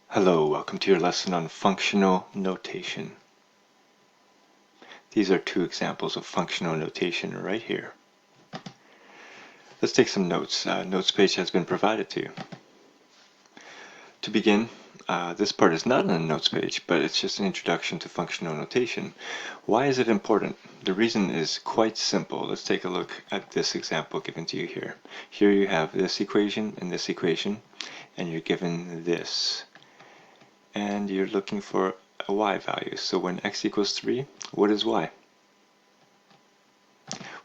Hello, welcome to your lesson on functional notation. These are two examples of functional notation right here. Let's take some notes. Notes page has been provided to you. To begin, this part is not on the notes page, but it's just an introduction to functional notation. Why is it important? The reason is quite simple. Let's take a look at this example given to you here. Here you have this equation and this equation, and you're given this. And you're looking for a y value. So when x equals 3, what is y?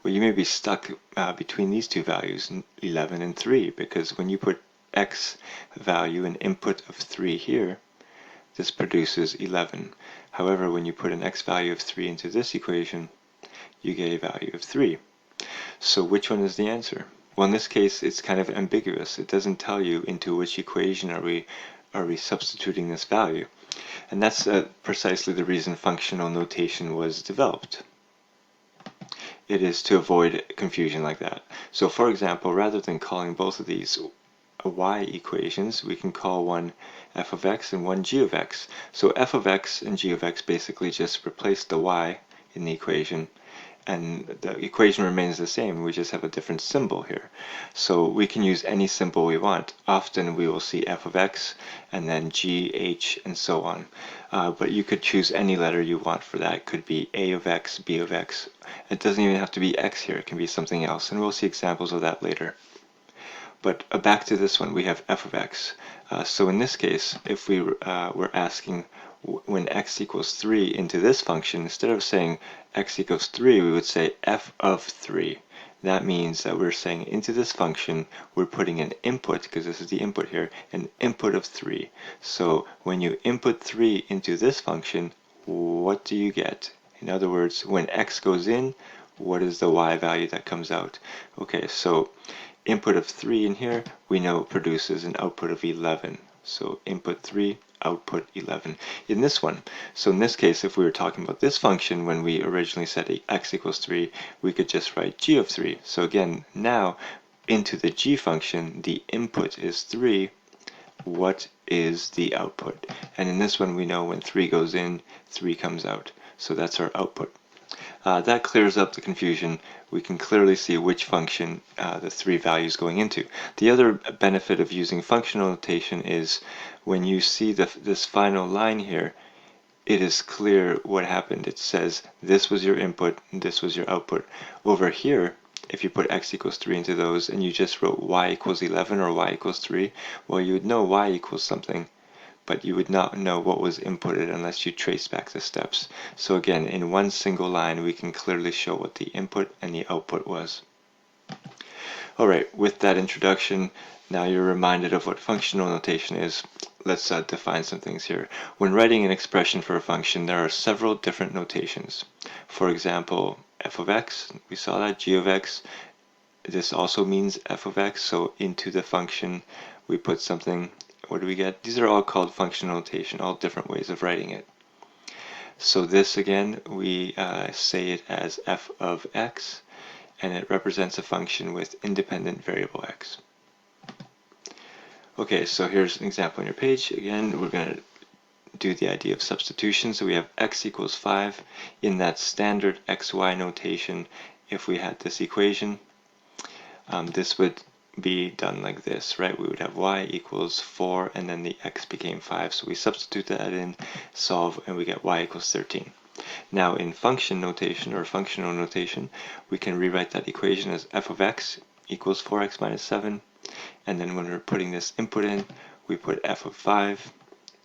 Well, you may be stuck between these two values, 11 and 3, because when you put x value, an input of 3 here, this produces 11. However, when you put an x value of 3 into this equation, you get a value of 3. So which one is the answer? Well, in this case, it's kind of ambiguous. It doesn't tell you into which equation are we substituting this value. And that's precisely the reason functional notation was developed. It is to avoid confusion like that. So for example, rather than calling both of these y equations, we can call one f of x and one g of x. So f of x and g of x basically just replace the y in the equation, and the equation remains the same. We just have a different symbol here. So we can use any symbol we want. Often we will see f of x and then g, h, and so on. But you could choose any letter you want for that. It could be a of x, b of x. It doesn't even have to be x here. It can be something else, and we'll see examples of that later. But back to this one, we have f of x. So in this case, if we were asking when x equals 3 into this function, instead of saying x equals 3, we would say f of 3. That means that we're saying into this function, we're putting an input, because this is the input here, an input of 3. So when you input 3 into this function, what do you get? In other words, when x goes in, what is the y value that comes out? Okay, so input of 3 in here, we know produces an output of 11. So input 3, output 11 in this one. So in this case, if we were talking about this function when we originally said x equals 3, we could just write g of 3. So again, now into the g function, the input is 3. What is the output? And in this one, we know when 3 goes in, 3 comes out. So that's our output. That clears up the confusion. We can clearly see which function the three values going into. The other benefit of using functional notation is when you see this final line here, it is clear what happened. It says this was your input, this was your output. Over here, if you put x equals 3 into those and you just wrote y equals 11 or y equals 3, well, you would know y equals something, but you would not know what was inputted unless you trace back the steps. So again, in one single line, we can clearly show what the input and the output was. Alright, with that introduction, now you're reminded of what functional notation is. Let's define some things here. When writing an expression for a function, there are several different notations. For example, f of x, we saw that, g of x, this also means f of x, so into the function we put something. What do we get? These are all called functional notation, all different ways of writing it. So this again, we say it as f of x, and it represents a function with independent variable x. Okay, so here's an example on your page. Again, we're going to do the idea of substitution. So we have x equals 5. In that standard xy notation, if we had this equation, this would be done like this, right? We would have y equals 4, and then the x became 5. So we substitute that in, solve, and we get y equals 13. Now in function notation or functional notation, we can rewrite that equation as f of x equals 4x minus 7. And then when we're putting this input in, we put f of 5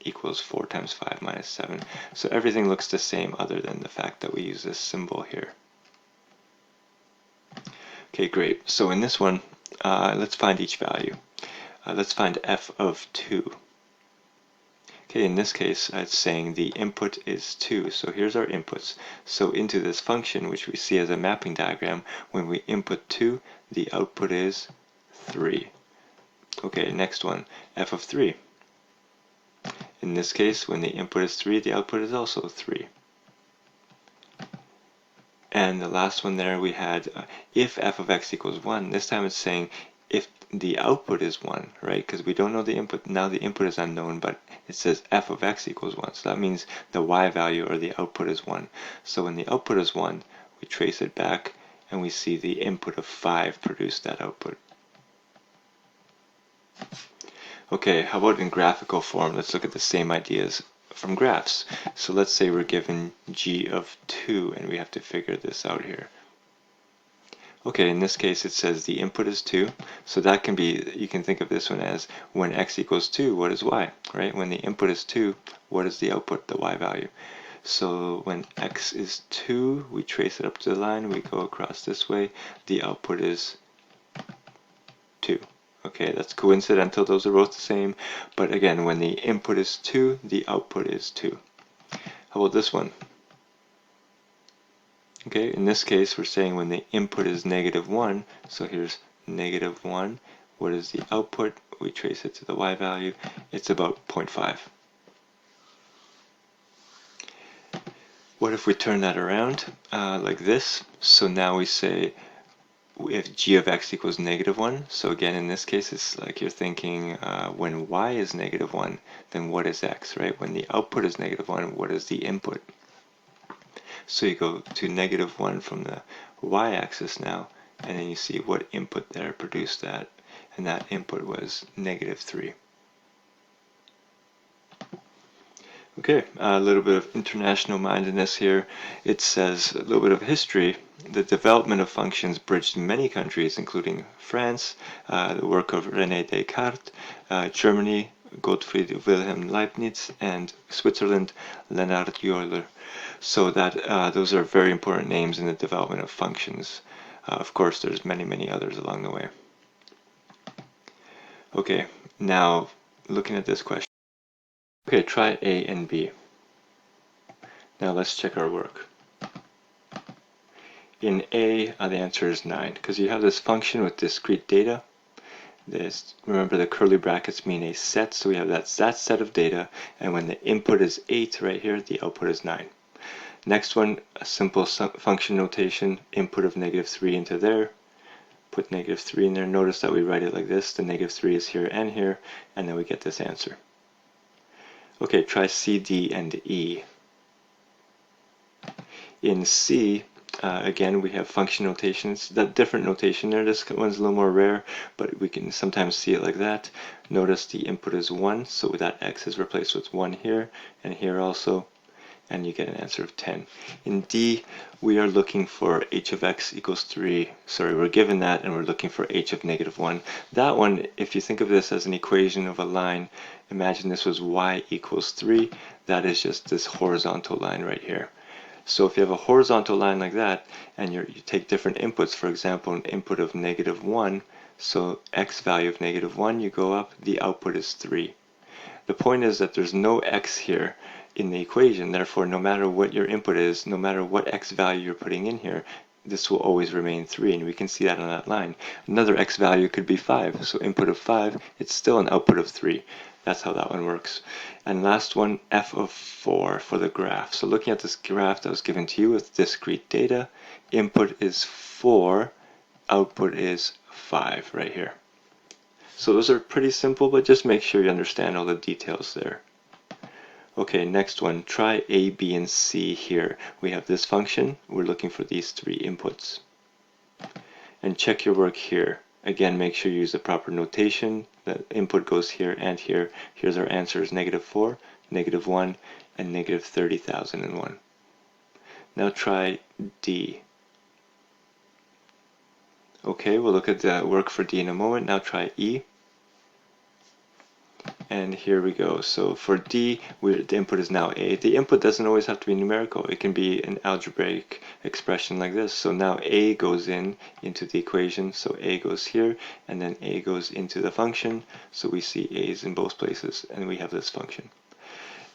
equals 4 times 5 minus 7. So everything looks the same other than the fact that we use this symbol here. Okay, great. So in this one, let's find each value. Let's find f of 2. Okay, in this case, it's saying the input is 2. So here's our inputs. So into this function, which we see as a mapping diagram, when we input 2, the output is 3. Okay, next one, f of 3. In this case, when the input is 3, the output is also 3. And the last one there we had if f of x equals 1. This time it's saying if the output is 1, right? Because we don't know the input. Now the input is unknown, but it says f of x equals 1. So that means the y value or the output is 1. So when the output is 1, we trace it back and we see the input of 5 produce that output. Okay, how about in graphical form? Let's look at the same ideas from graphs. So let's say we're given g of 2 and we have to figure this out here. Okay, in this case it says the input is 2, so that can be, you can think of this one as when x equals 2, what is y, right? When the input is 2, what is the output, the y value? So when x is 2, we trace it up to the line, we go across this way, the output is 2. Okay, that's coincidental, those are both the same, but again, when the input is 2, the output is 2. How about this one? Okay, in this case, we're saying when the input is -1, so here's -1. What is the output? We trace it to the y value. It's about 0.5. What if we turn that around like this? So now we say if g of x equals -1, so again in this case it's like you're thinking when y is -1, then what is x, right? When the output is -1, what is the input? So you go to -1 from the y-axis now, and then you see what input there produced that, and that input was -3. Okay, a little bit of international mindedness here. It says a little bit of history. The development of functions bridged many countries, including France, the work of René Descartes, Germany, Gottfried Wilhelm Leibniz, and Switzerland, Leonhard Euler. So that those are very important names in the development of functions. Of course, there's many others along the way. Okay, now looking at this question. Okay, try A and B. Now let's check our work. In A, the answer is 9, because you have this function with discrete data. Remember the curly brackets mean a set, so we have that set of data, and when the input is 8 right here, the output is 9. Next one, a simple function notation, input of -3 into there, put -3 in there. Notice that we write it like this, the -3 is here, and then we get this answer. Okay, try C, D, and E. In C, again, we have function notations, that different notation there. This one's a little more rare, but we can sometimes see it like that. Notice the input is 1, so that x is replaced with 1 here, and here also, and you get an answer of 10. In D, we are looking for h of x equals 3. Sorry, we're given that, and we're looking for h of -1. That one, if you think of this as an equation of a line, imagine this was y equals 3. That is just this horizontal line right here. So if you have a horizontal line like that, and you take different inputs, for example, an input of -1, so x value of -1, you go up, the output is 3. The point is that there's no x here in the equation, therefore no matter what your input is, no matter what x value you're putting in here, this will always remain 3, and we can see that on that line. Another x value could be 5, so input of 5, it's still an output of 3. That's how that one works. And last one, f of 4 for the graph. So looking at this graph that was given to you with discrete data, input is 4, output is 5 right here. So those are pretty simple, but just make sure you understand all the details there. Okay, next one, try A, B, and C here. We have this function, we're looking for these 3 inputs. And check your work here. Again, make sure you use the proper notation. The input goes here and here. Here's our answers, -4, -1, and -30,001. Now try D. Okay, we'll look at the work for D in a moment. Now try E. And here we go. So for D, the input is now A. The input doesn't always have to be numerical. It can be an algebraic expression like this. So now A goes into the equation. So A goes here, and then A goes into the function. So we see A's in both places, and we have this function.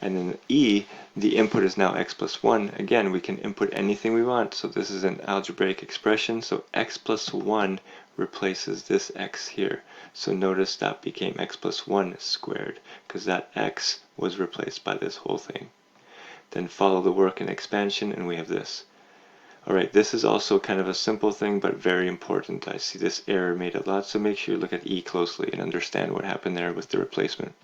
And then E, the input is now x plus 1. Again, we can input anything we want. So this is an algebraic expression. So x plus 1 replaces this x here. So notice that became x plus 1 squared, because that x was replaced by this whole thing. Then follow the work in expansion, and we have this. Alright, this is also kind of a simple thing, but very important. I see this error made a lot, so make sure you look at E closely and understand what happened there with the replacement.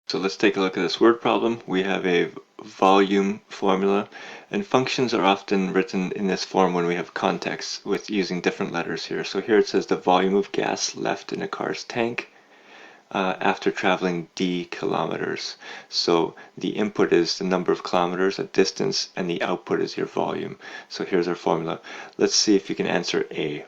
So let's take a look at this word problem. We have a volume formula, and functions are often written in this form when we have context with using different letters here. So here it says the volume of gas left in a car's tank after traveling d kilometers. So the input is the number of kilometers, a distance, and the output is your volume. So here's our formula. Let's see if you can answer A.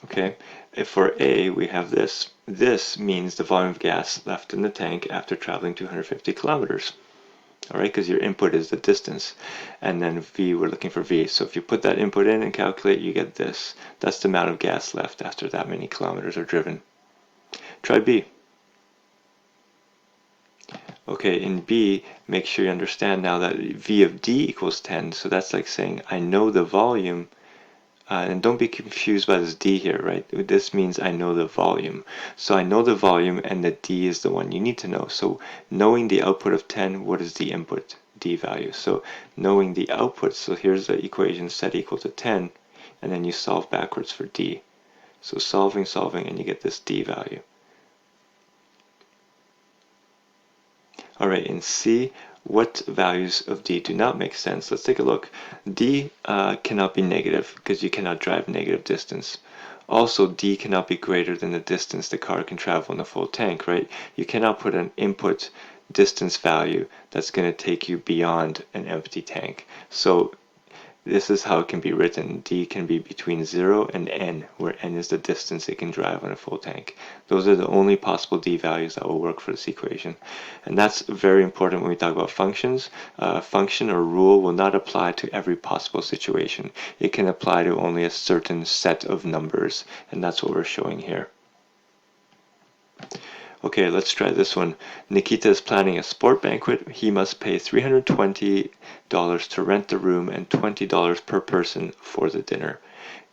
Okay, if for A we have this. This means the volume of gas left in the tank after traveling 250 kilometers. Alright, because your input is the distance. And then V, we're looking for V. So if you put that input in and calculate, you get this. That's the amount of gas left after that many kilometers are driven. Try B. Okay, in B, make sure you understand now that V of D equals 10. So that's like saying I know the volume. And don't be confused by this D here, right? This means I know the volume. So I know the volume and the D is the one you need to know. So knowing the output of 10, what is the input? D value. So knowing the output, so here's the equation set equal to 10, and then you solve backwards for D. So solving, and you get this D value. Alright, in C, what values of D do not make sense? Let's take a look. D cannot be negative because you cannot drive negative distance. Also, D cannot be greater than the distance the car can travel in a full tank, right? You cannot put an input distance value that's going to take you beyond an empty tank. So this is how it can be written. D can be between 0 and n, where n is the distance it can drive on a full tank. Those are the only possible D values that will work for this equation. And that's very important when we talk about functions. Function or rule will not apply to every possible situation. It can apply to only a certain set of numbers, and that's what we're showing here. Okay, let's try this one. Nikita is planning a sport banquet. He must pay $320 to rent the room and $20 per person for the dinner.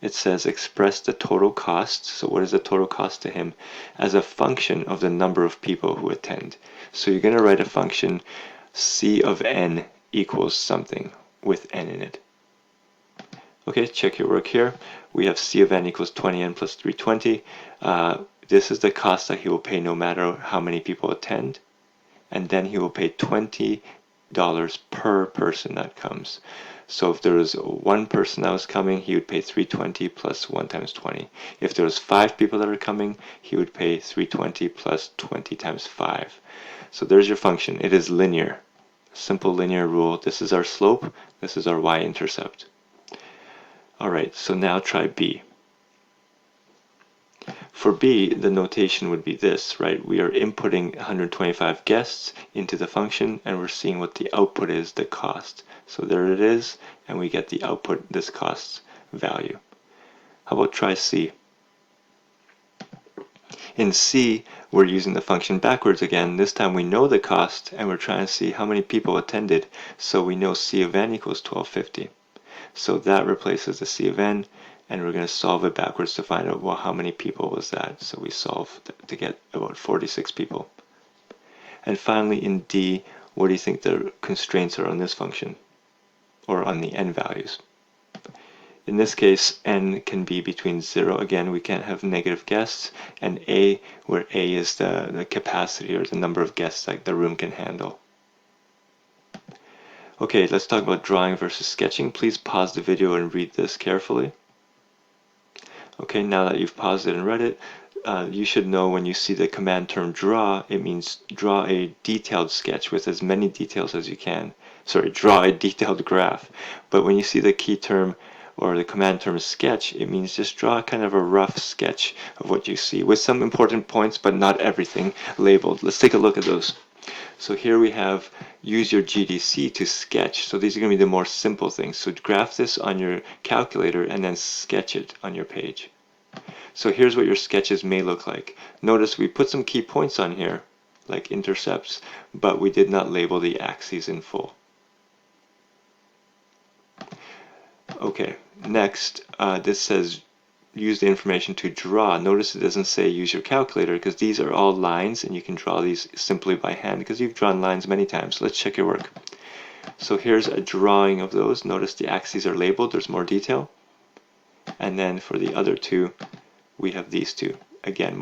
It says express the total cost, so what is the total cost to him, as a function of the number of people who attend. So you're going to write a function C of n equals something with n in it. Okay, check your work here. We have C of n equals 20n plus 320. This is the cost that he will pay no matter how many people attend. And then he will pay $20 per person that comes. So if there was one person that was coming, he would pay 320 plus 1 times 20. If there was 5 people that are coming, he would pay 320 plus 20 times 5. So there's your function. It is linear. Simple linear rule. This is our slope. This is our y-intercept. Alright, so now try B. For B, the notation would be this, right? We are inputting 125 guests into the function, and we're seeing what the output is, the cost. So there it is, and we get the output, this cost value. How about try C? In C, we're using the function backwards again. This time we know the cost, and we're trying to see how many people attended. So we know C of n equals 1250. So that replaces the C of n, and we're going to solve it backwards to find out, well, how many people was that? So we solve to get about 46 people. And finally in D, what do you think the constraints are on this function? Or on the n values? In this case, n can be between 0, again we can't have negative guests, and a, where a is the capacity or the number of guests that the room can handle. Okay, let's talk about drawing versus sketching. Please pause the video and read this carefully. Okay, now that you've paused it and read it, you should know when you see the command term draw, it means draw a detailed sketch with as many details as you can. Sorry, draw a detailed graph. But when you see the key term or the command term sketch, it means just draw kind of a rough sketch of what you see with some important points, but not everything labeled. Let's take a look at those. So here we have use your GDC to sketch. So these are going to be the more simple things. So graph this on your calculator and then sketch it on your page. So here's what your sketches may look like. Notice we put some key points on here, like intercepts, but we did not label the axes in full. Okay, next, this says use the information to draw. Notice it doesn't say use your calculator because these are all lines and you can draw these simply by hand because you've drawn lines many times. Let's check your work. So here's a drawing of those. Notice the axes are labeled, there's more detail. And then for the other two, we have these two. Again, more